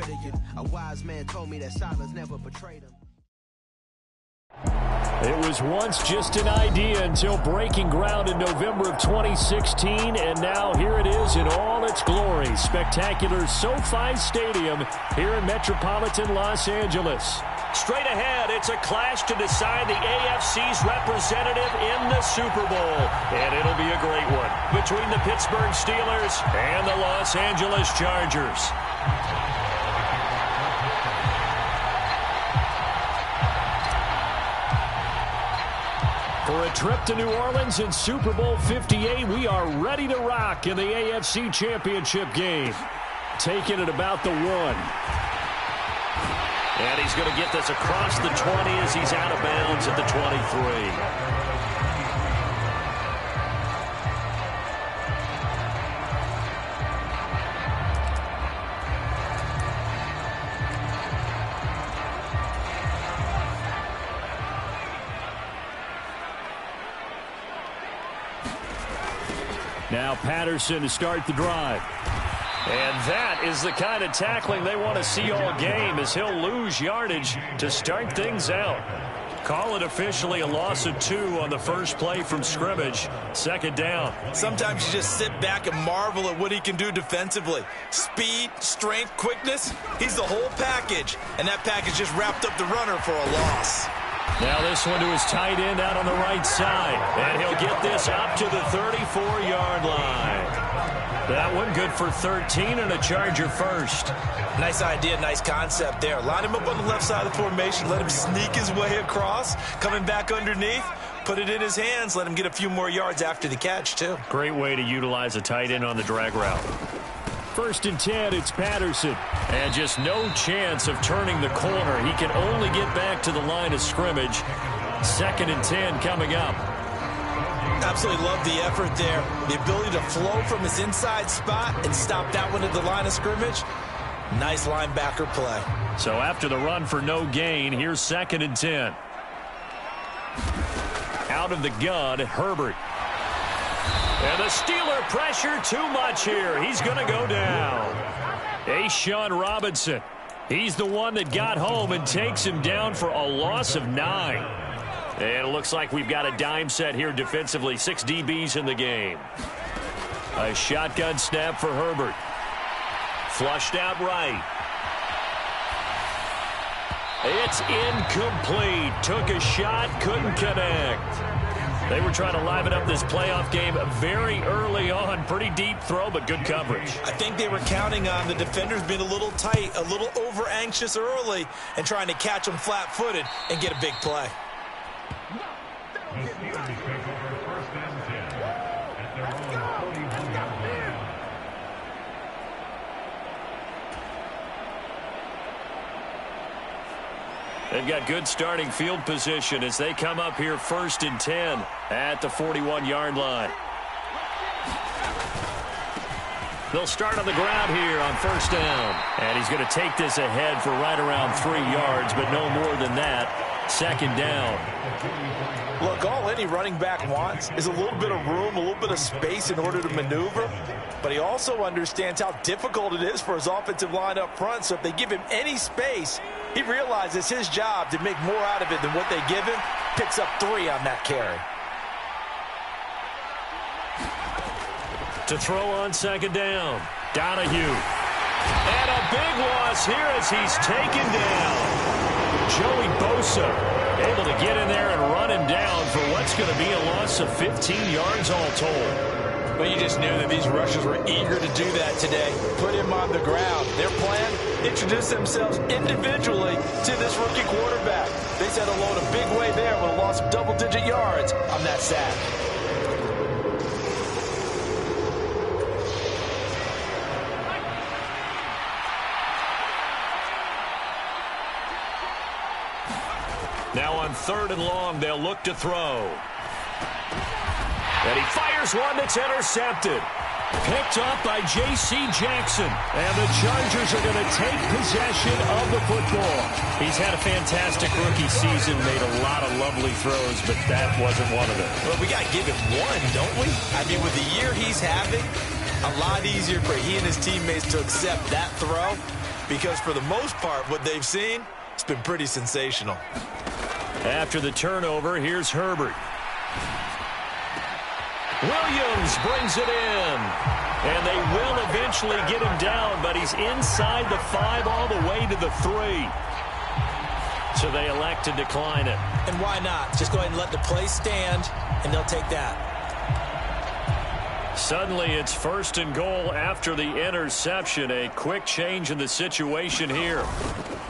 rid of you. A wise man told me that silence never betrayed him. It was once just an idea until breaking ground in November of 2016, and now here it is in all its glory. Spectacular SoFi Stadium here in metropolitan Los Angeles. Straight ahead, it's a clash to decide the AFC's representative in the Super Bowl. And it'll be a great one between the Pittsburgh Steelers and the Los Angeles Chargers. For a trip to New Orleans in Super Bowl 58, we are ready to rock in the AFC Championship game. Taking it about the 1. And he's going to get this across the 20 as he's out of bounds at the 23. Now Patterson to start the drive. And that is the kind of tackling they want to see all game, as he'll lose yardage to start things out. Call it officially a loss of 2 on the first play from scrimmage. Second down. Sometimes you just sit back and marvel at what he can do defensively. Speed, strength, quickness. He's the whole package. And that package just wrapped up the runner for a loss. Now this one to his tight end out on the right side. And he'll get this up to the 34-yard line. That one good for 13 and a Charger first. Nice idea, nice concept there. Line him up on the left side of the formation. Let him sneak his way across. Coming back underneath. Put it in his hands. Let him get a few more yards after the catch, too. Great way to utilize a tight end on the drag route. First and 10, it's Patterson. And just no chance of turning the corner. He can only get back to the line of scrimmage. Second and 10 coming up. Absolutely love the effort there. The ability to flow from his inside spot and stop that one at the line of scrimmage. Nice linebacker play. So after the run for no gain, here's second and 10. Out of the gun, Herbert. And the Steeler pressure too much here. He's going to go down. A'Shawn Robinson. He's the one that got home and takes him down for a loss of 9. And it looks like we've got a dime set here defensively. 6 DBs in the game. A shotgun snap for Herbert. Flushed out right. It's incomplete. Took a shot, couldn't connect. They were trying to liven up this playoff game very early on. Pretty deep throw, but good coverage. I think they were counting on the defenders being a little tight, a little over-anxious early, and trying to catch them flat-footed and get a big play. They've got good starting field position as they come up here first and 10 at the 41-yard line. They'll start on the ground here on first down. And he's going to take this ahead for right around 3 yards, but no more than that. Second down. Look, all any running back wants is a little bit of room, a little bit of space in order to maneuver. But he also understands how difficult it is for his offensive line up front. So if they give him any space, he realizes his job to make more out of it than what they give him. Picks up 3 on that carry. To throw on second down, Donahue. And a big loss here as he's taken down. Joey Bosa able to get in there and run him down for what's going to be a loss of 15 yards all told. But you just knew that these rushers were eager to do that today. Put him on the ground. Their plan, introduce themselves individually to this rookie quarterback. They set a load a big way there with a loss of double-digit yards on that sack. Now on third and long, they'll look to throw. And he fires one that's intercepted. Picked up by J.C. Jackson. And the Chargers are going to take possession of the football. He's had a fantastic rookie season, made a lot of lovely throws, but that wasn't one of them. Well, we got to give him one, don't we? I mean, with the year he's having, a lot easier for he and his teammates to accept that throw because for the most part, what they've seen, it's been pretty sensational. After the turnover, here's Herbert. Williams brings it in. And they will eventually get him down, but he's inside the 5 all the way to the 3. So they elect to decline it. And why not? Just go ahead and let the play stand, and they'll take that. Suddenly it's 1st and goal after the interception. A quick change in the situation here.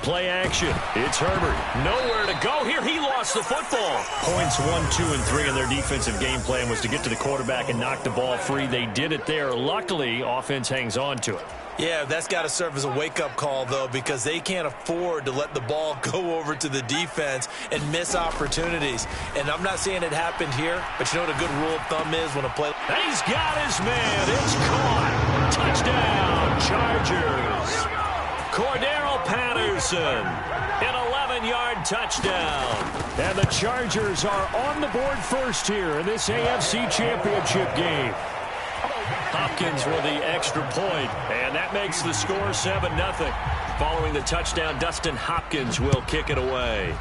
Play action. It's Herbert. Nowhere to go here. He lost the football. Points 1, 2, and 3 in their defensive game plan was to get to the quarterback and knock the ball free. They did it there. Luckily, offense hangs on to it. Yeah, that's got to serve as a wake-up call, though, because they can't afford to let the ball go over to the defense and miss opportunities. And I'm not saying it happened here, but you know what a good rule of thumb is when a play... He's got his man. It's caught. Touchdown, Chargers. Cordero Patterson, an 11-yard touchdown. And the Chargers are on the board first here in this AFC Championship game. Hopkins with the extra point, and that makes the score 7-0. Following the touchdown, Dustin Hopkins will kick it away.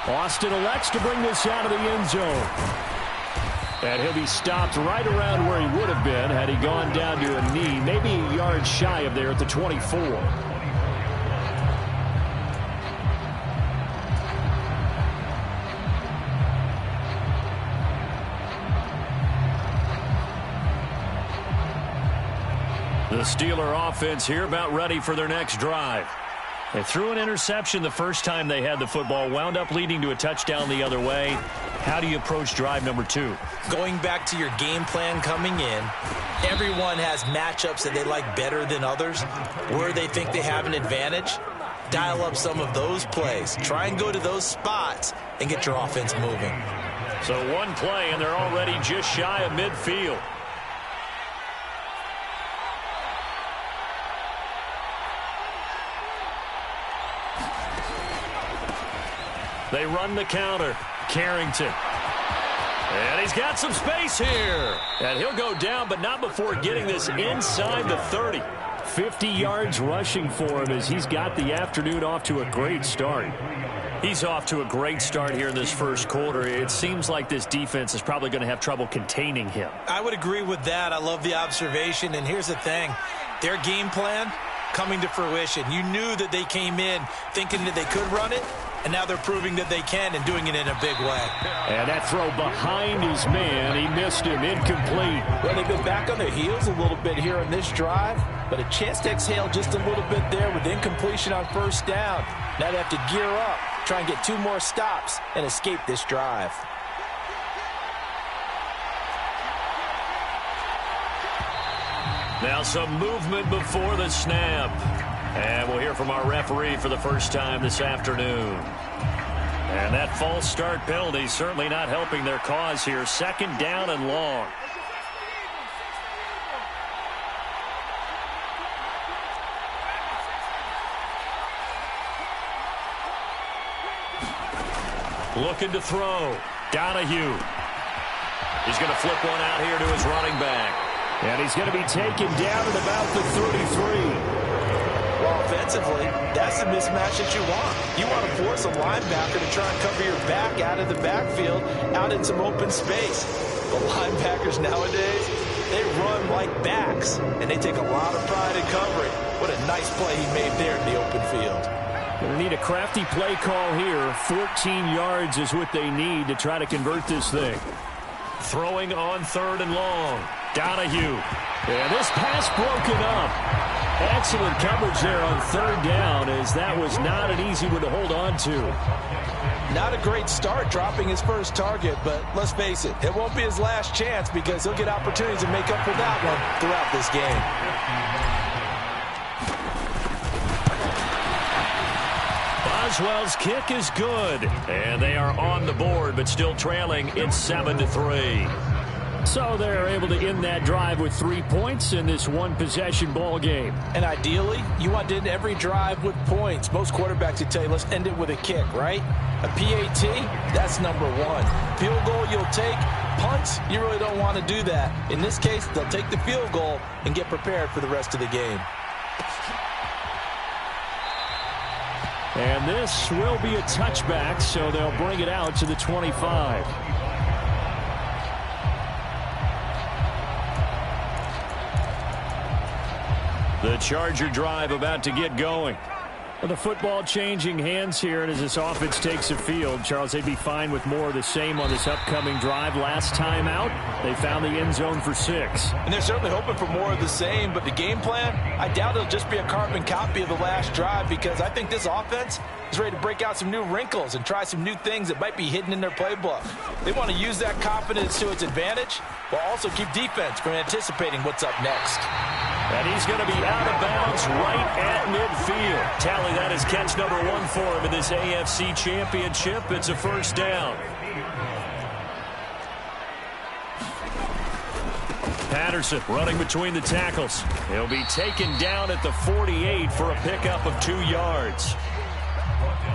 Austin elects to bring this out of the end zone. And he'll be stopped right around where he would have been had he gone down to a knee, maybe a yard shy of there at the 24. The Steeler offense here about ready for their next drive. They threw an interception the first time they had the football, wound up leading to a touchdown the other way. How do you approach drive number 2? Going back to your game plan coming in, everyone has matchups that they like better than others, where they think they have an advantage. Dial up some of those plays. Try and go to those spots and get your offense moving. So one play, and they're already just shy of midfield. They run the counter. Carrington. And he's got some space here. And he'll go down, but not before getting this inside the 30. 50 yards rushing for him as he's got the afternoon off to a great start. He's off to a great start here in this first quarter. It seems like this defense is probably going to have trouble containing him. I would agree with that. I love the observation. And here's the thing. Their game plan coming to fruition. You knew that they came in thinking that they could run it. And now they're proving that they can and doing it in a big way. And that throw behind his man. He missed him. Incomplete. Well, they've been back on their heels a little bit here in this drive, but a chance to exhale just a little bit there with incompletion on first down. Now they have to gear up, try and get 2 more stops, and escape this drive. Now some movement before the snap. And we'll hear from our referee for the first time this afternoon. And that false start penalty certainly not helping their cause here. 2nd down and long. Looking to throw. Donahue. He's going to flip one out here to his running back. And he's going to be taken down at about the 33. Well, offensively, that's the mismatch that you want. You want to force a linebacker to try and cover your back out of the backfield, out in some open space. The linebackers nowadays, they run like backs, and they take a lot of pride in covering. What a nice play he made there in the open field. Going to need a crafty play call here. 14 yards is what they need to try to convert this thing. Throwing on 3rd and long. Donahue. And this pass broken up. Excellent coverage there on 3rd down, as that was not an easy one to hold on to. Not a great start dropping his first target, but let's face it, it won't be his last chance because he'll get opportunities to make up for that one throughout this game. Boswell's kick is good, and they are on the board, but still trailing. It's 7-3. So they're able to end that drive with 3 points in this one-possession ball game. And ideally, you want to end every drive with points. Most quarterbacks would tell you, let's end it with a kick, right? A PAT, that's number 1. Field goal you'll take, punts, you really don't want to do that. In this case, they'll take the field goal and get prepared for the rest of the game. And this will be a touchback, so they'll bring it out to the 25. The Charger drive about to get going. Well, the football changing hands here, and as this offense takes the field, Charles, they'd be fine with more of the same on this upcoming drive. Last time out, they found the end zone for 6. And they're certainly hoping for more of the same, but the game plan, I doubt it'll just be a carbon copy of the last drive, because I think this offense is ready to break out some new wrinkles and try some new things that might be hidden in their playbook. They want to use that confidence to its advantage, while also keep defense from anticipating what's up next. And he's going to be out of bounds right at midfield. Tally, that is catch number 1 for him in this AFC Championship. It's a first down. Patterson running between the tackles. He'll be taken down at the 48 for a pickup of 2 yards.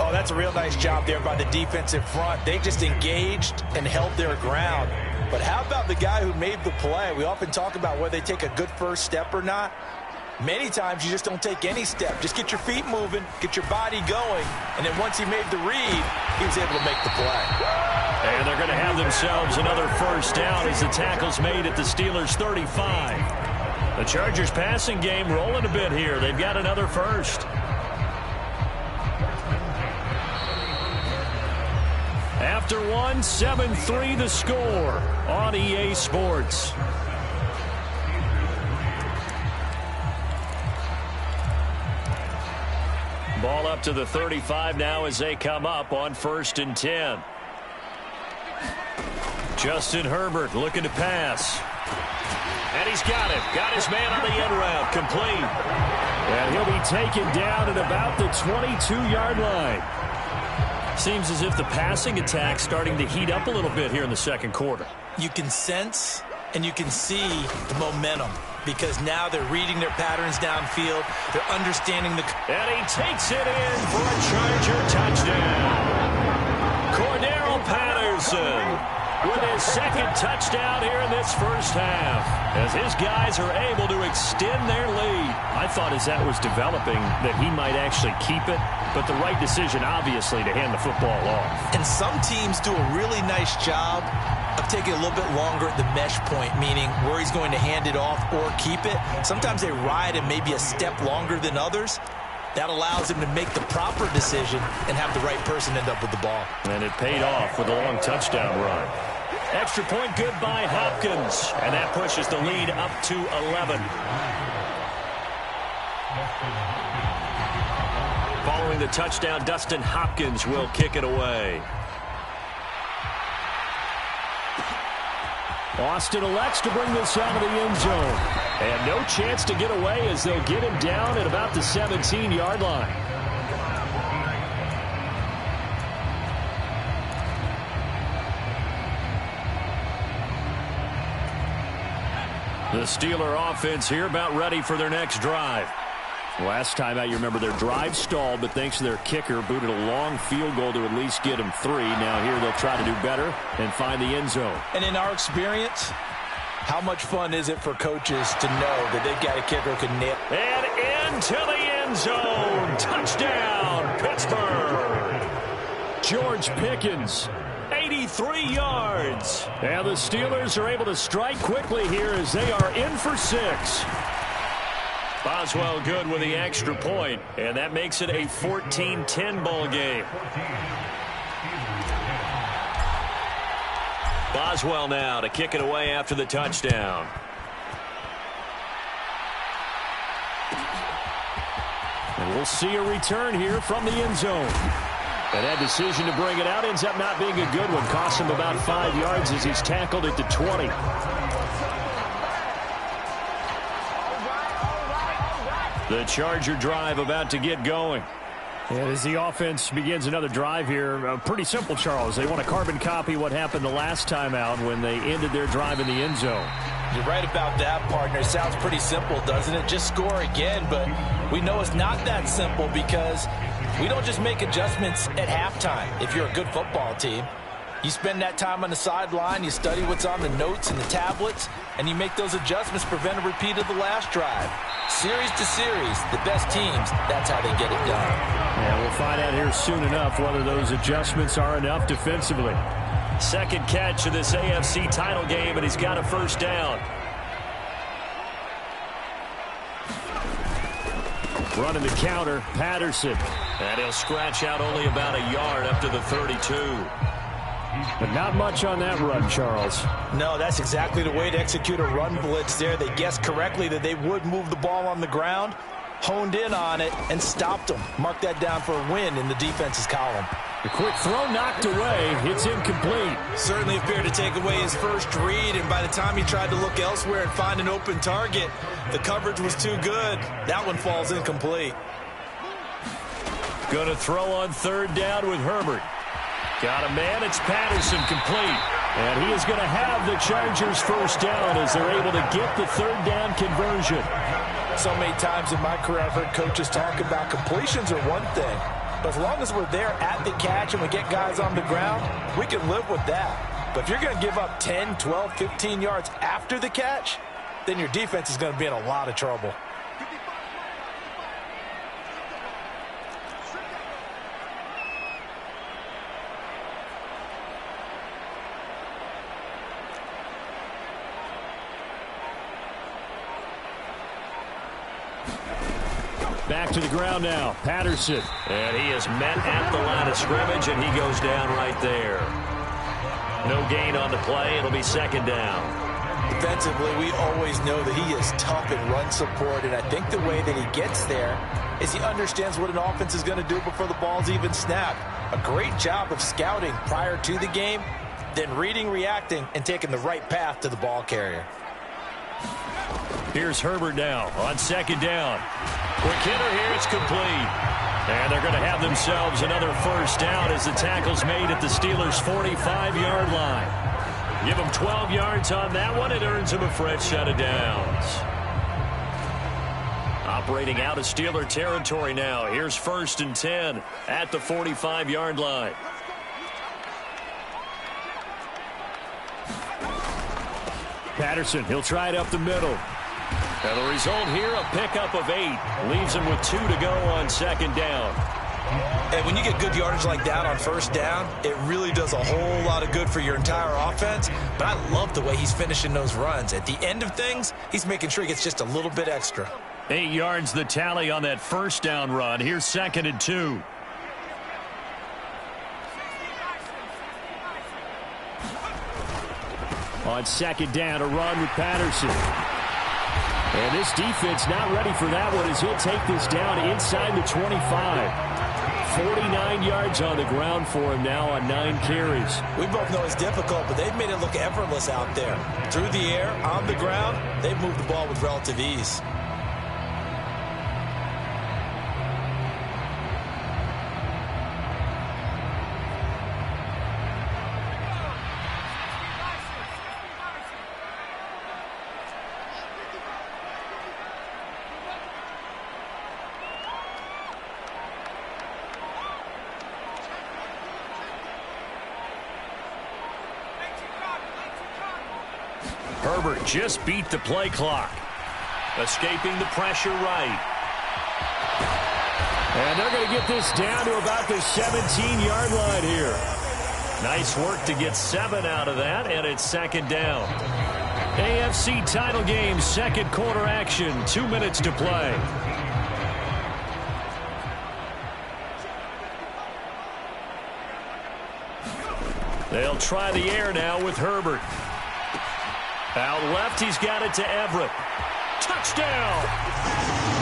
Oh, that's a real nice job there by the defensive front. They just engaged and held their ground. But how about the guy who made the play? We often talk about whether they take a good first step or not. Many times you just don't take any step. Just get your feet moving, get your body going, and then once he made the read, he was able to make the play. And they're going to have themselves another first down as the tackle's made at the Steelers' 35. The Chargers passing game rolling a bit here. They've got another first. After 1, 7-3 the score on EA Sports. Ball up to the 35 now as they come up on 1st and 10. Justin Herbert looking to pass. And he's got it. Got his man on the end route. Complete. And he'll be taken down at about the 22-yard line. Seems as if the passing attack's starting to heat up a little bit here in the second quarter. You can sense and you can see the momentum because now they're reading their patterns downfield. They're understanding the... And he takes it in for a Charger touchdown. Cordero Patterson with his second touchdown here in this first half, as his guys are able to extend their lead. I thought as that was developing that he might actually keep it, but the right decision, obviously, to hand the football off. And some teams do a really nice job of taking a little bit longer at the mesh point, meaning where he's going to hand it off or keep it. Sometimes they ride it maybe a step longer than others. That allows him to make the proper decision and have the right person end up with the ball. And it paid off with a long touchdown run. Extra point good by Hopkins. And that pushes the lead up to 11. Following the touchdown, Dustin Hopkins will kick it away. Austin elects to bring this out of the end zone. And no chance to get away as they'll get him down at about the 17-yard line. The Steeler offense here about ready for their next drive. Last time out, you remember their drive stalled, but thanks to their kicker, booted a long field goal to at least get them 3. Now here they'll try to do better and find the end zone. And in our experience, how much fun is it for coaches to know that they've got a kicker who can nail? And into the end zone. Touchdown, Pittsburgh. George Pickens, 83 yards. And the Steelers are able to strike quickly here as they are in for 6. Boswell good with the extra point, and that makes it a 14-10 ball game. Boswell now to kick it away after the touchdown. And we'll see a return here from the end zone. And that decision to bring it out ends up not being a good one. Costs him about 5 yards as he's tackled at the 20. The Charger drive about to get going. And as the offense begins another drive here, pretty simple, Charles. They want to carbon copy what happened the last time out when they ended their drive in the end zone. You're right about that, partner. It sounds pretty simple, doesn't it? Just score again, but we know it's not that simple because we don't just make adjustments at halftime if you're a good football team. You spend that time on the sideline, you study what's on the notes and the tablets, and you make those adjustments to prevent a repeat of the last drive. Series to series, the best teams, that's how they get it done. Yeah, we'll find out here soon enough whether those adjustments are enough defensively. Second catch of this AFC title game, and he's got a first down. Running the counter, Patterson. And he'll scratch out only about a yard up to the 32. But not much on that run, Charles. No, that's exactly the way to execute a run blitz there. They guessed correctly that they would move the ball on the ground, honed in on it, and stopped them. Mark that down for a win in the defense's column. The quick throw knocked away. It's incomplete. Certainly appeared to take away his first read, and by the time he tried to look elsewhere and find an open target, the coverage was too good. That one falls incomplete. Going to throw on third down with Herbert. Got a man, it's Patterson, complete. And he is going to have the Chargers first down as they're able to get the third down conversion. So many times in my career I've heard coaches talk about completions are one thing, but as long as we're there at the catch and we get guys on the ground, we can live with that. But if you're going to give up 10, 12, 15 yards after the catch, then your defense is going to be in a lot of trouble. Back to the ground now, Patterson. And he is met at the line of scrimmage, and he goes down right there. No gain on the play. It'll be second down. Defensively, we always know that he is tough in run support, and I think the way that he gets there is he understands what an offense is going to do before the ball's even snapped. A great job of scouting prior to the game, then reading, reacting, and taking the right path to the ball carrier. Here's Herbert now on second down. Quick hitter here, it's complete. And they're going to have themselves another first down as the tackle's made at the Steelers' 45-yard line. Give them 12 yards on that one. It earns them a fresh set of downs. Operating out of Steeler territory now. Here's first and 10 at the 45-yard line. Patterson, he'll try it up the middle. And the result here, a pickup of 8. Leaves him with 2 to go on second down. And when you get good yardage like that on first down, it really does a whole lot of good for your entire offense. But I love the way he's finishing those runs. At the end of things, he's making sure he gets just a little bit extra. 8 yards the tally on that first down run. Here's second and 2. On second down, a run with Patterson. And this defense not ready for that one as he'll take this down inside the 25. 49 yards on the ground for him now on 9 carries. We both know it's difficult, but they've made it look effortless out there. Through the air, on the ground, they've moved the ball with relative ease. Herbert just beat the play clock. Escaping the pressure right. And they're going to get this down to about the 17-yard line here. Nice work to get 7 out of that, and it's second down. AFC title game, second quarter action, 2 minutes to play. They'll try the air now with Herbert. Out left, he's got it to Everett. Touchdown!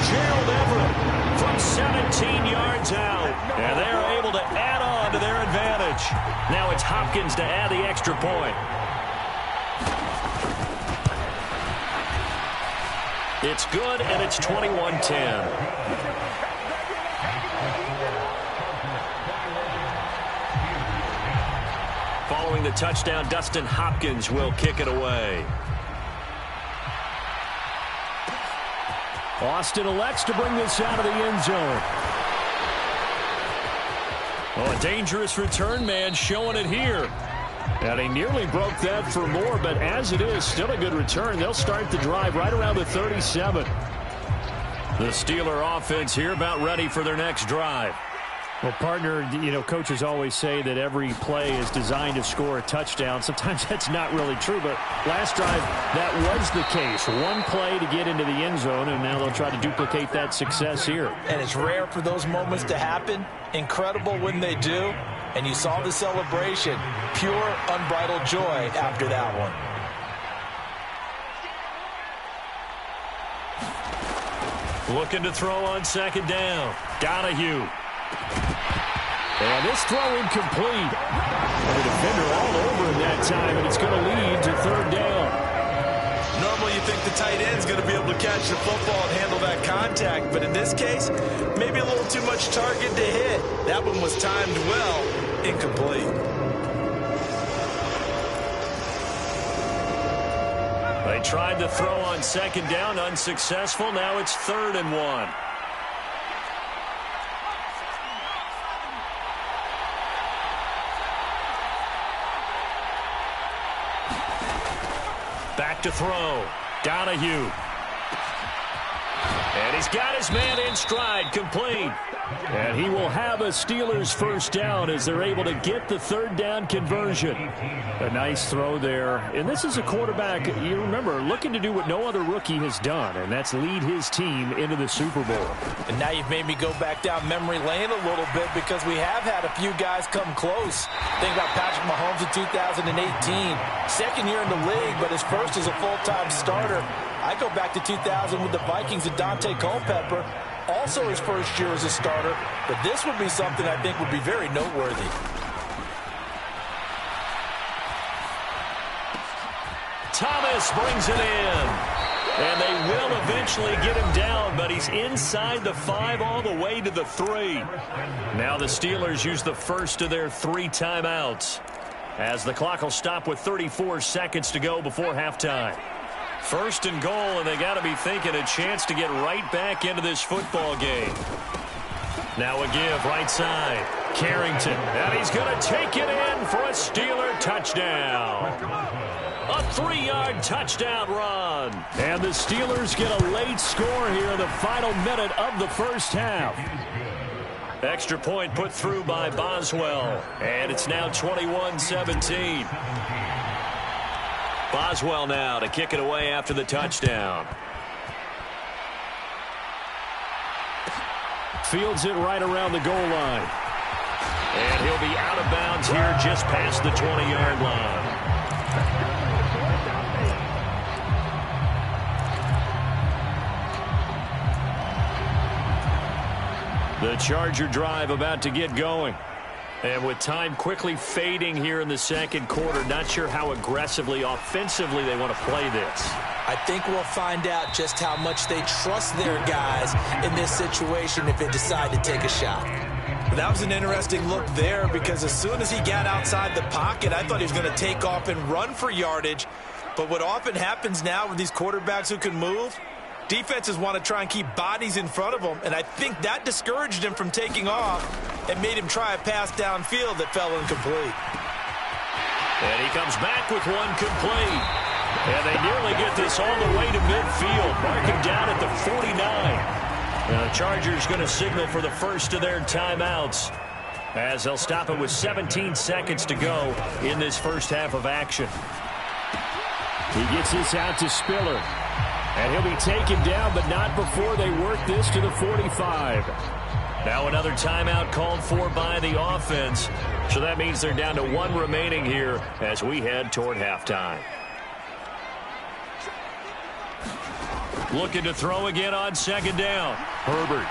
Gerald Everett from 17 yards out. And they're able to add on to their advantage. Now it's Hopkins to add the extra point. It's good, and it's 21-10. Following the touchdown, Dustin Hopkins will kick it away. Austin elects to bring this out of the end zone. Oh, a dangerous return man showing it here. And he nearly broke that for more, but as it is, still a good return. They'll start the drive right around the 37. The Steeler offense here about ready for their next drive. Well, partner, coaches always say that every play is designed to score a touchdown. Sometimes that's not really true, but last drive, that was the case. One play to get into the end zone, and now they'll try to duplicate that success here. And it's rare for those moments to happen. Incredible when they do. And you saw the celebration. Pure, unbridled joy after that one. Looking to throw on second down. Donahue. And this throw incomplete. The defender all over him that time, and it's going to lead to third down. Normally you think the tight end's going to be able to catch the football and handle that contact, but in this case, maybe a little too much target to hit. That one was timed well, incomplete. They tried to throw on second down, unsuccessful. Now it's 3rd and 1. Back to throw. Donahue. And he's got his man in stride, complete. And he will have a Steelers first down as they're able to get the 3rd down conversion. A nice throw there. And this is a quarterback, you remember, looking to do what no other rookie has done, and that's lead his team into the Super Bowl. And now you've made me go back down memory lane a little bit because we have had a few guys come close. Think about Patrick Mahomes in 2018. Second year in the league, but his first as a full-time starter. I go back to 2000 with the Vikings and Dante Culpepper. Also his first year as a starter, but this would be something I think would be very noteworthy. Thomas brings it in. And they will eventually get him down, but he's inside the 5 all the way to the 3. Now the Steelers use the first of their 3 timeouts as the clock will stop with 34 seconds to go before halftime. 1st and goal, and they got to be thinking a chance to get right back into this football game. Now a give right side. Carrington, and he's going to take it in for a Steeler touchdown. A 3-yard touchdown run. And the Steelers get a late score here in the final minute of the first half. Extra point put through by Boswell, and it's now 21-17. Boswell now to kick it away after the touchdown. Fields it right around the goal line. And he'll be out of bounds here just past the 20-yard line. The Charger drive about to get going. And with time quickly fading here in the second quarter, not sure how aggressively, offensively they want to play this. I think we'll find out just how much they trust their guys in this situation if they decide to take a shot. That was an interesting look there because as soon as he got outside the pocket, I thought he was going to take off and run for yardage. But what often happens now with these quarterbacks who can move, defenses want to try and keep bodies in front of them, and I think that discouraged him from taking off and made him try a pass downfield that fell incomplete. And he comes back with one complete. And they nearly get this all the way to midfield, marking down at the 49. And the Chargers going to signal for the first of their timeouts as they'll stop it with 17 seconds to go in this first half of action. He gets this out to Spiller. And he'll be taken down, but not before they work this to the 45. Now another timeout called for by the offense. So that means they're down to 1 remaining here as we head toward halftime. Looking to throw again on second down. Herbert.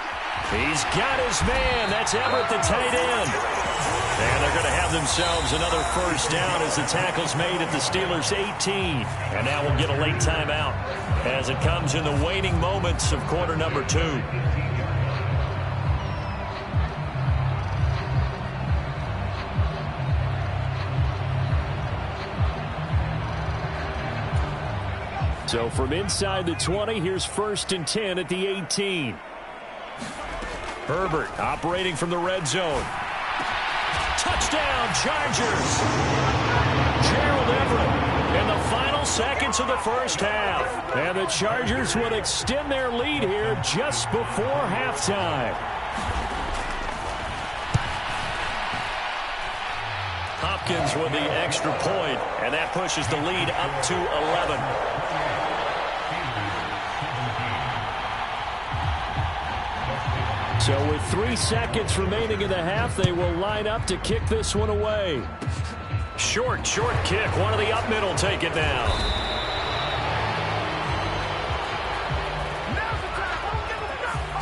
He's got his man. That's Everett, the tight end. And they're going to have themselves another first down as the tackle's made at the Steelers' 18. And now we'll get a late timeout as it comes in the waning moments of quarter number 2. So from inside the 20, here's 1st and 10 at the 18. Herbert operating from the red zone. Touchdown, Chargers. Gerald Everett in the final seconds of the first half. And the Chargers will extend their lead here just before halftime. Hopkins with the extra point, and that pushes the lead up to 11. So with 3 seconds remaining in the half, they will line up to kick this one away. Short kick. One of the up middle take it down.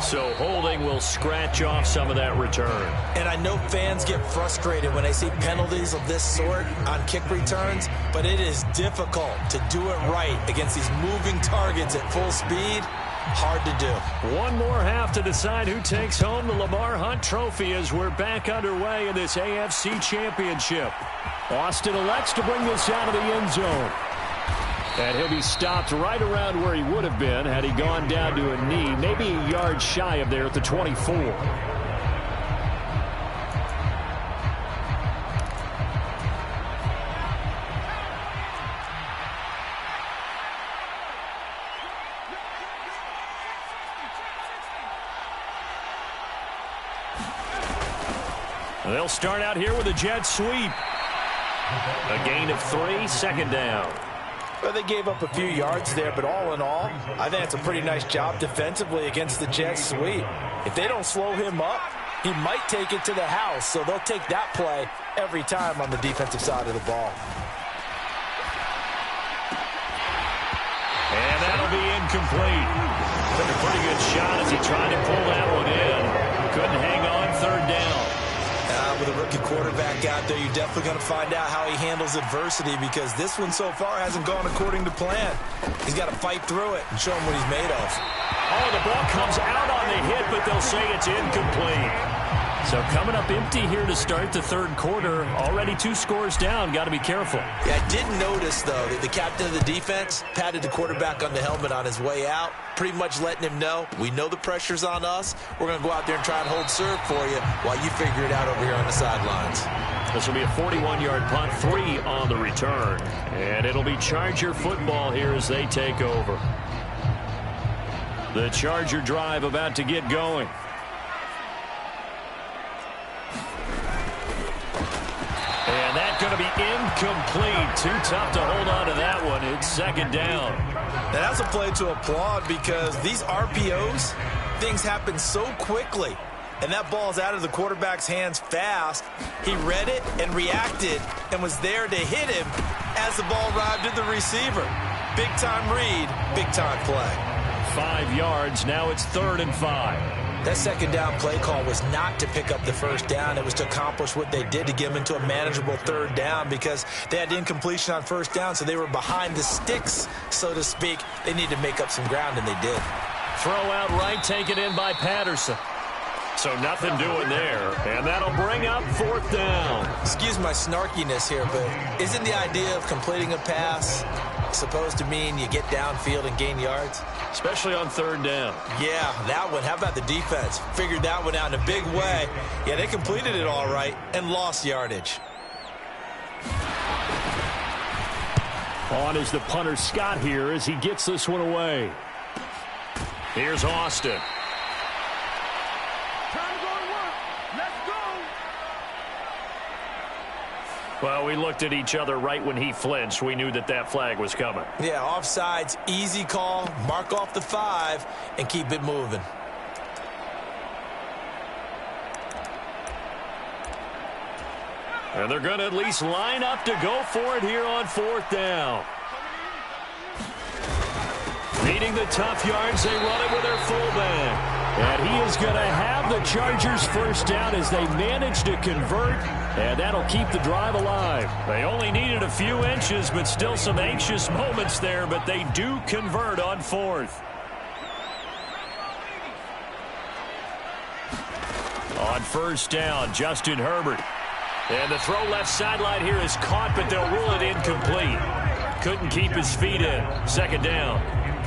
So holding will scratch off some of that return. And I know fans get frustrated when they see penalties of this sort on kick returns, but it is difficult to do it right against these moving targets at full speed. Hard to do. One more half to decide who takes home the Lamar Hunt Trophy as we're back underway in this AFC Championship. Austin elects to bring this out of the end zone. And he'll be stopped right around where he would have been had he gone down to a knee, maybe a yard shy of there at the 24. They'll start out here with a jet sweep. A gain of 3, second down. Well, they gave up a few yards there, but all in all, I think it's a pretty nice job defensively against the jet sweep. If they don't slow him up, he might take it to the house, so they'll take that play every time on the defensive side of the ball. And that'll be incomplete. Took a pretty good shot as he tried to pull that one in. Couldn't hang on, third down. With a rookie quarterback out there, you're definitely going to find out how he handles adversity because this one so far hasn't gone according to plan. He's got to fight through it and show him what he's made of. Oh, the ball comes out on the hit, but they'll say it's incomplete. So coming up empty here to start the third quarter. Already 2 scores down. Got to be careful. Yeah, I did notice, though, that the captain of the defense patted the quarterback on the helmet on his way out, pretty much letting him know, we know the pressure's on us. We're going to go out there and try and hold serve for you while you figure it out over here on the sidelines. This will be a 41-yard punt, 3 on the return. And it'll be Charger football here as they take over. The Charger drive about to get going. And that's going to be incomplete. Too tough to hold on to that one. It's second down. Now that's a play to applaud because these RPOs, things happen so quickly. And that ball's out of the quarterback's hands fast. He read it and reacted and was there to hit him as the ball arrived at the receiver. Big time read, big time play. 5 yards. Now it's 3rd and 5. That second down play call was not to pick up the first down. It was to accomplish what they did to get them into a manageable third down because they had incompletion on first down, so they were behind the sticks, so to speak. They needed to make up some ground, and they did. Throw out right, taken in by Patterson. So nothing doing there, and that'll bring up 4th down. Excuse my snarkiness here, but isn't the idea of completing a pass supposed to mean you get downfield and gain yards? Especially on 3rd down. Yeah, that one. How about the defense? Figured that one out in a big way. Yeah, they completed it all right and lost yardage. On is the punter Scott here as he gets this one away. Here's Austin. Well, we looked at each other right when he flinched. We knew that that flag was coming. Yeah, offsides, easy call, mark off the 5, and keep it moving. And they're going to at least line up to go for it here on 4th down. Needing the tough yards, they run it with their fullback. And he is going to have the Chargers first down as they manage to convert, and that'll keep the drive alive. They only needed a few inches, but still some anxious moments there, but they do convert on 4th. On first down, Justin Herbert. And the throw left sideline here is caught, but they'll rule it incomplete. Couldn't keep his feet in. 2nd down.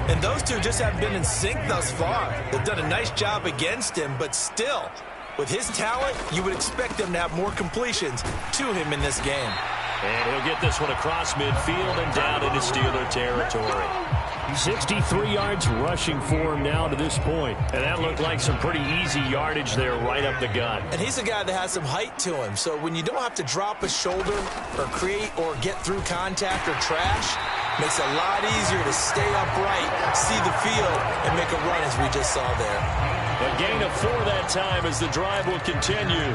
And those two just haven't been in sync thus far. They've done a nice job against him, but still, with his talent, you would expect them to have more completions to him in this game. And he'll get this one across midfield and down into Steeler territory. 63 yards rushing for him now to this point. And that looked like some pretty easy yardage there right up the gut. And he's a guy that has some height to him. So when you don't have to drop a shoulder or create or get through contact or trash, makes it a lot easier to stay upright, see the field, and make a run as we just saw there. A gain of 4 that time as the drive will continue.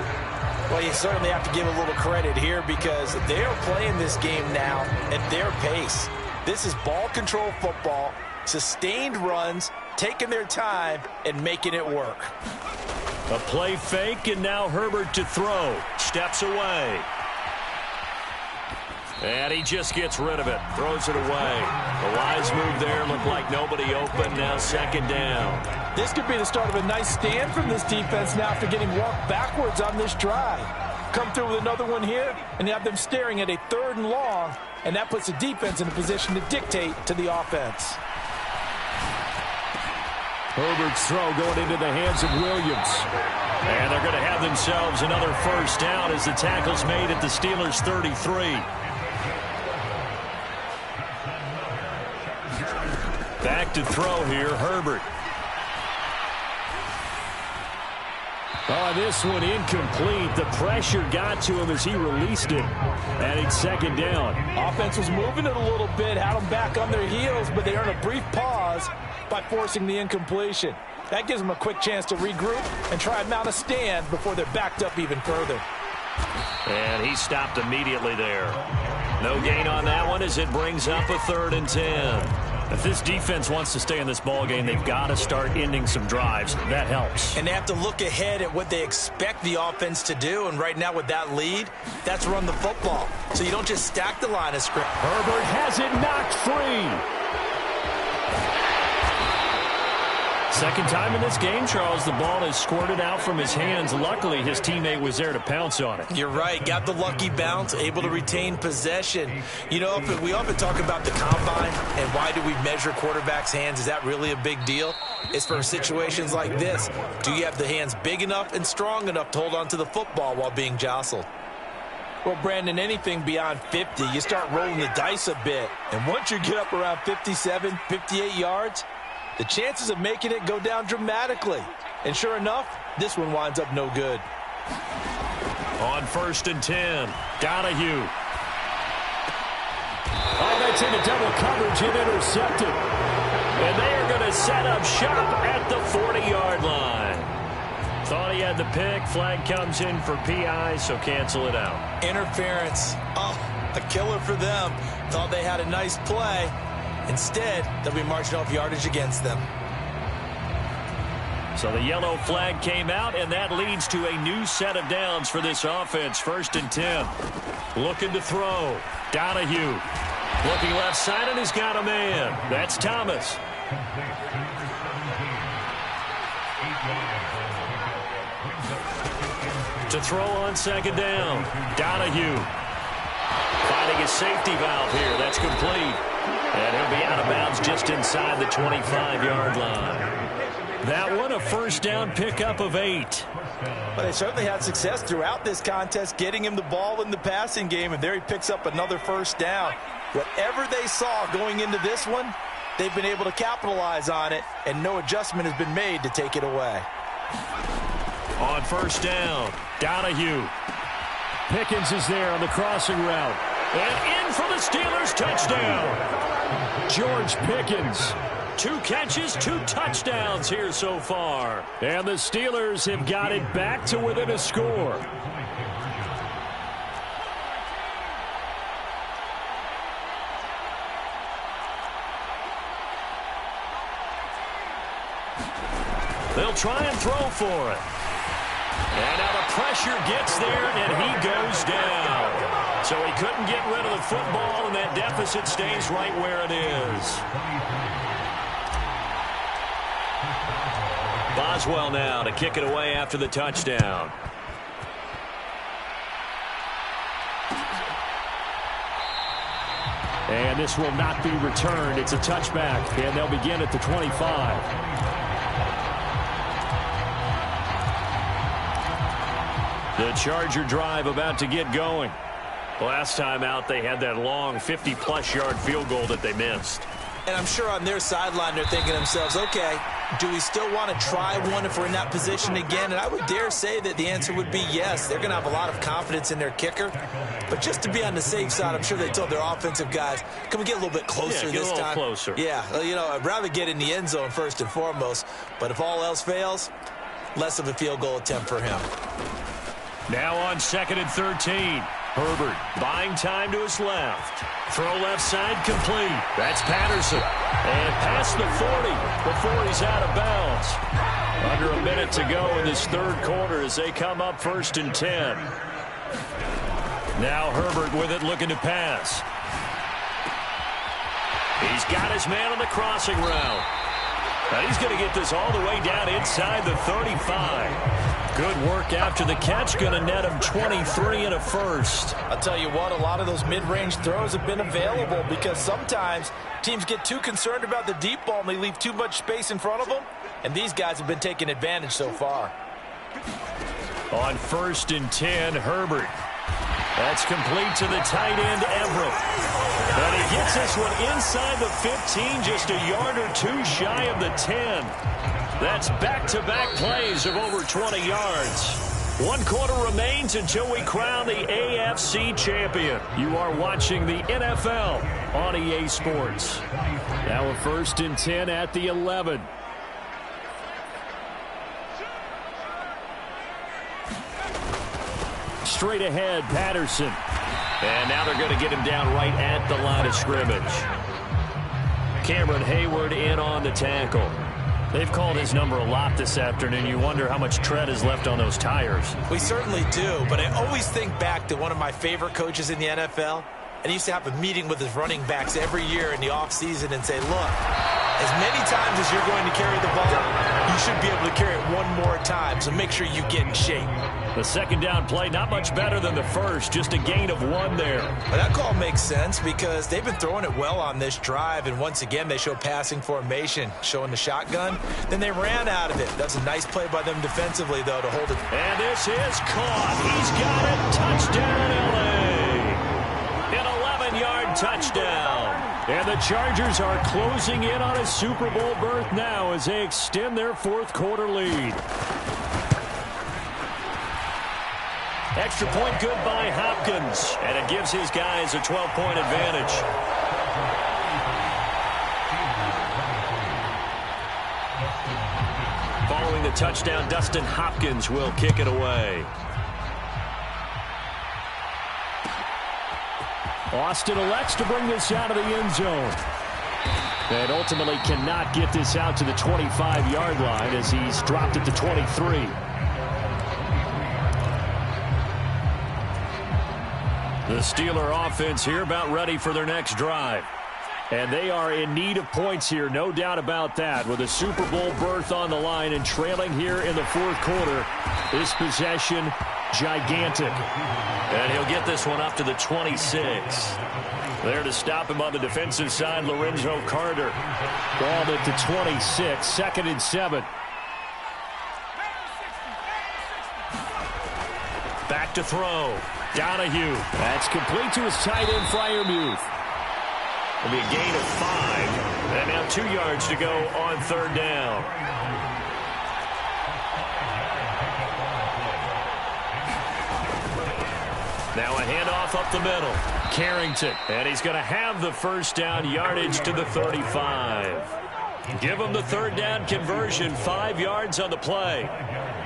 Well, you certainly have to give a little credit here because they are playing this game now at their pace. This is ball control football, sustained runs, taking their time, and making it work. A play fake, and now Herbert to throw. Steps away. And he just gets rid of it. Throws it away. The wise move there. Looked like nobody open. Now second down. This could be the start of a nice stand from this defense now after getting walked backwards on this drive. Come through with another one here, and you have them staring at a 3rd and long, and that puts the defense in a position to dictate to the offense. Herbert's throw going into the hands of Williams. And they're going to have themselves another first down as the tackle's made at the Steelers' 33. Back to throw here, Herbert. Oh, this one incomplete. The pressure got to him as he released it. And it's second down. Offense was moving it a little bit, had them back on their heels, but they earned a brief pause by forcing the incompletion. That gives them a quick chance to regroup and try and mount a stand before they're backed up even further. And he stopped immediately there. No gain on that one as it brings up a 3rd and 10. If this defense wants to stay in this ballgame, they've got to start ending some drives. That helps. And they have to look ahead at what they expect the offense to do. And right now with that lead, that's run the football. So you don't just stack the line of scrimmage. Herbert has it knocked free. Second time in this game, Charles, the ball has squirted out from his hands. Luckily, his teammate was there to pounce on it. You're right. Got the lucky bounce, able to retain possession. You know, we often talk about the combine and why do we measure quarterbacks' hands. Is that really a big deal? It's for situations like this. Do you have the hands big enough and strong enough to hold on to the football while being jostled? Well, Brandon, anything beyond 50, you start rolling the dice a bit. And once you get up around 57, 58 yards, the chances of making it go down dramatically. And sure enough, this one winds up no good. On 1st and 10, Donahue. Oh, that's into double coverage and intercepted. And they are going to set up shop at the 40-yard line. Thought he had the pick. Flag comes in for PI, so cancel it out. Interference. Oh, a killer for them. Thought they had a nice play. Instead, they'll be marching off yardage against them. So the yellow flag came out, and that leads to a new set of downs for this offense. 1st and 10. Looking to throw. Donahue. Looking left side, and he's got a man. That's Thomas. To throw on 2nd down. Donahue. Finding his safety valve here. That's complete. And he'll be out of bounds just inside the 25-yard line. That one, a first down pickup of 8. But they certainly had success throughout this contest, getting him the ball in the passing game, and there he picks up another first down. Whatever they saw going into this one, they've been able to capitalize on it, and no adjustment has been made to take it away. On 1st down, Donahue. Pickens is there on the crossing route. And in for the Steelers touchdown. George Pickens. 2 catches, 2 touchdowns here so far. And the Steelers have got it back to within a score. They'll try and throw for it. And now the pressure gets there, and he goes down. So he couldn't get rid of the football, and that deficit stays right where it is. Boswell now to kick it away after the touchdown. And this will not be returned. It's a touchback, and they'll begin at the 25. The Charger drive about to get going. Last time out, they had that long 50-plus yard field goal that they missed. And I'm sure on their sideline they're thinking to themselves, okay, do we still want to try one if we're in that position again? And I would dare say that the answer would be yes. They're going to have a lot of confidence in their kicker. But just to be on the safe side, I'm sure they told their offensive guys, can we get a little bit closer this time? Get a little closer. Yeah, you know, I'd rather get in the end zone first and foremost. But if all else fails, less of a field goal attempt for him. Now on 2nd and 13. Herbert buying time to his left. Throw left side complete. That's Patterson. And past the 40 before he's out of bounds. Under a minute to go in this third quarter as they come up 1st and 10. Now Herbert with it, looking to pass. He's got his man on the crossing route. Now he's going to get this all the way down inside the 35. Good work after the catch, going to net him 23 and a first. I'll tell you what, a lot of those mid-range throws have been available because sometimes teams get too concerned about the deep ball and they leave too much space in front of them, and these guys have been taking advantage so far. On 1st and 10, Herbert. That's complete to the tight end, Everett. And he gets this one inside the 15, just a yard or two shy of the 10. That's back-to-back plays of over 20 yards. 1 quarter remains until we crown the AFC champion. You are watching the NFL on EA Sports. Now a 1st and 10 at the 11. Straight ahead, Patterson. And now they're going to get him down right at the line of scrimmage. Cameron Hayward in on the tackle. They've called his number a lot this afternoon. You wonder how much tread is left on those tires. We certainly do, but I always think back to one of my favorite coaches in the NFL, and he used to have a meeting with his running backs every year in the offseason and say, look, as many times as you're going to carry the ball, you should be able to carry it one more time, so make sure you get in shape. The second down play, not much better than the first, just a gain of 1 there. Well, that call makes sense because they've been throwing it well on this drive, and once again they show passing formation, showing the shotgun. Then they ran out of it. That's a nice play by them defensively, though, to hold it. And this is caught. He's got it. Touchdown, L.A. An 11-yard touchdown. And the Chargers are closing in on a Super Bowl berth now as they extend their 4th quarter lead. Extra point good by Hopkins, and it gives his guys a 12-point advantage. Following the touchdown, Dustin Hopkins will kick it away. Austin elects to bring this out of the end zone. And ultimately cannot get this out to the 25-yard line as he's dropped at the 23. The Steeler offense here about ready for their next drive. And they are in need of points here, no doubt about that, with a Super Bowl berth on the line and trailing here in the 4th quarter. This possession, gigantic. And he'll get this one up to the 26. There to stop him on the defensive side, Lorenzo Carter. Ball at the 26, 2nd and 7. Back to throw. Donahue. That's complete to his tight end, Freiermuth. It'll be a gain of 5. And now 2 yards to go on 3rd down. Now a handoff up the middle. Carrington. And he's going to have the 1st down, yardage to the 35. Give him the 3rd down conversion, 5 yards on the play.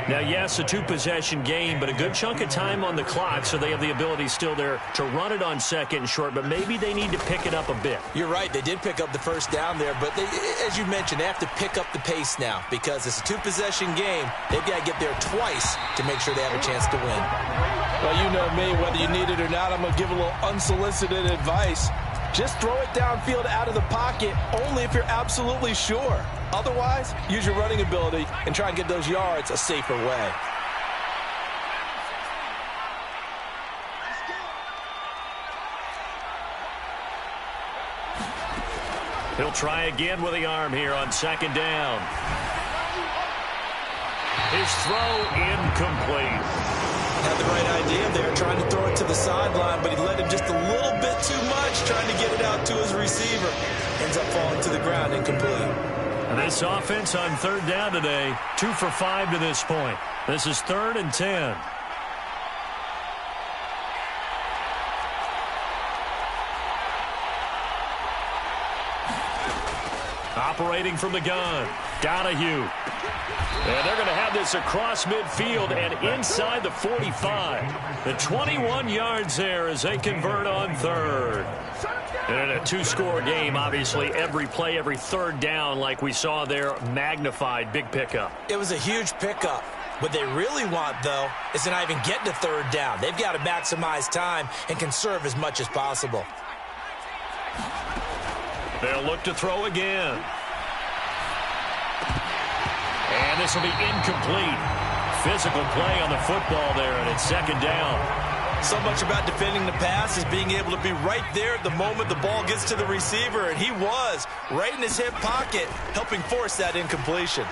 Now, yes, a 2-possession game, but a good chunk of time on the clock, so they have the ability still there to run it on 2nd and short, but maybe they need to pick it up a bit. You're right. They did pick up the 1st down there, but they, as you mentioned, they have to pick up the pace now because it's a 2-possession game. They've got to get there twice to make sure they have a chance to win. Well, you know me, whether you need it or not, I'm going to give a little unsolicited advice. Just throw it downfield out of the pocket only if you're absolutely sure. Otherwise, use your running ability and try and get those yards a safer way. He'll try again with the arm here on 2nd down. His throw incomplete. Had the right idea there, trying to throw it to the sideline, but he let him just a little bit too much, trying to get it out to his receiver. Ends up falling to the ground, incomplete. And this offense on third down today, 2 for 5 to this point. This is 3rd and 10. Operating from the gun, Donahue. And they're going to have this across midfield and inside the 45. The 21 yards there as they convert on third. And in a 2-score game, obviously, every play, every third down, like we saw there, magnified. Big pickup. It was a huge pickup. What they really want, though, is to not even get to third down. They've got to maximize time and conserve as much as possible. They'll look to throw again. And this will be incomplete. Physical play on the football there, and it's 2nd down. So much about defending the pass is being able to be right there at the moment the ball gets to the receiver, and he was right in his hip pocket, helping force that incompletion.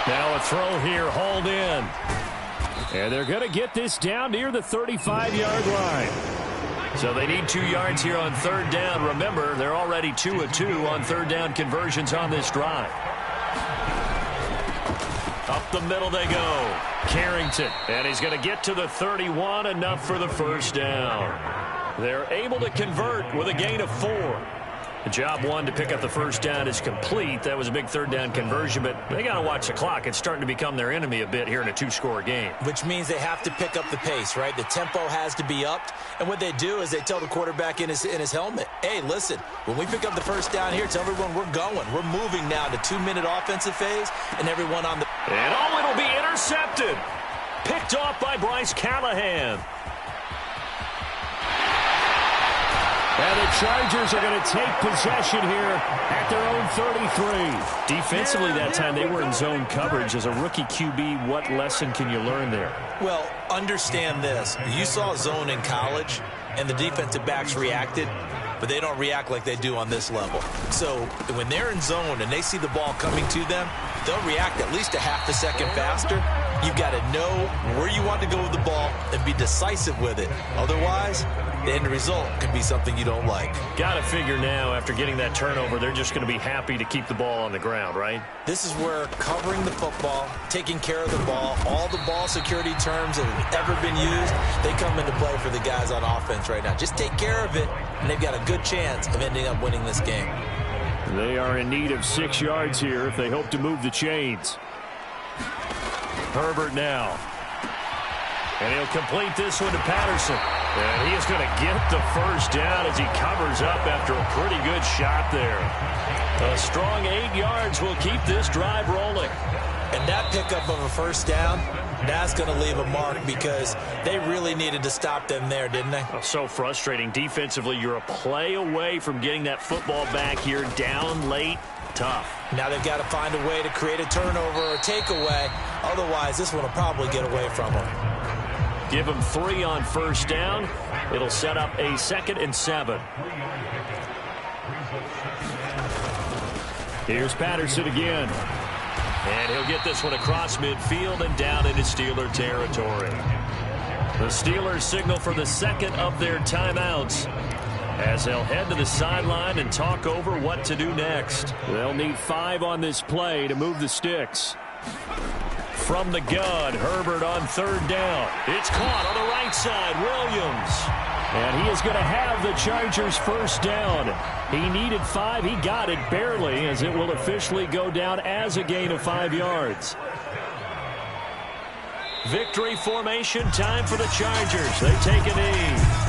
Now a throw here, hauled in. And they're going to get this down near the 35-yard line. So they need 2 yards here on third down. Remember, they're already 2 of 2 on third down conversions on this drive. Up the middle they go. Carrington, and he's going to get to the 31, enough for the first down. They're able to convert with a gain of 4. The job one to pick up the first down is complete. That was a big third down conversion, but they got to watch the clock. It's starting to become their enemy a bit here in a 2-score game. Which means they have to pick up the pace, right? The tempo has to be upped. And what they do is they tell the quarterback in his helmet, hey, listen, when we pick up the first down here, tell everyone we're going. We're moving now to 2-minute offensive phase, and everyone on the... And it'll be intercepted. Picked off by Bryce Callahan. And the Chargers are going to take possession here at their own 33. Defensively that time, they were in zone coverage. As a rookie QB, what lesson can you learn there? Well, understand this. You saw zone in college, and the defensive backs reacted, but they don't react like they do on this level. So when they're in zone and they see the ball coming to them, they'll react at least a half a second faster. You've got to know where you want to go with the ball and be decisive with it. Otherwise, the end result can be something you don't like. Got to figure now, after getting that turnover, they're just going to be happy to keep the ball on the ground, right? This is where covering the football, taking care of the ball, all the ball security terms that have ever been used, they come into play for the guys on offense right now. Just take care of it, and they've got a good chance of ending up winning this game. They are in need of 6 yards here if they hope to move the chains. Herbert now. And he'll complete this one to Patterson. And he is going to get the first down as he covers up after a pretty good shot there. A strong 8 yards will keep this drive rolling. And that pickup of a first down, that's going to leave a mark because they really needed to stop them there, didn't they? Oh, so frustrating. Defensively, you're a play away from getting that football back here, down late. Tough. Now they've got to find a way to create a turnover or a takeaway. Otherwise, this one will probably get away from them. Give them 3 on first down. It'll set up a 2nd and 7. Here's Patterson again. And he'll get this one across midfield and down into Steeler territory. The Steelers signal for the second of their timeouts as they'll head to the sideline and talk over what to do next. They'll need 5 on this play to move the sticks. From the gun, Herbert on third down. It's caught on the right side, Williams. And he is going to have the Chargers first down. He needed 5. He got it barely, as it will officially go down as a gain of 5 yards. Victory formation time for the Chargers. They take a knee.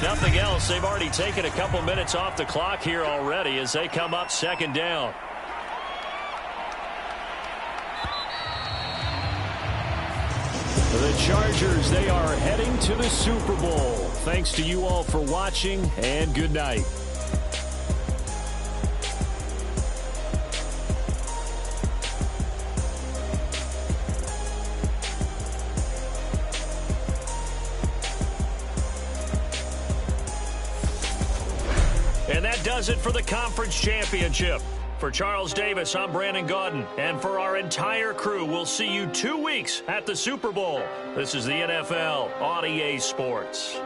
Nothing else. They've already taken a couple minutes off the clock here already as they come up second down. The Chargers, they are heading to the Super Bowl. Thanks to you all for watching, and good night. does it for the conference championship. For Charles Davis, I'm Brandon Gaudin. And for our entire crew, we'll see you 2 weeks at the Super Bowl. This is the NFL on EA Sports.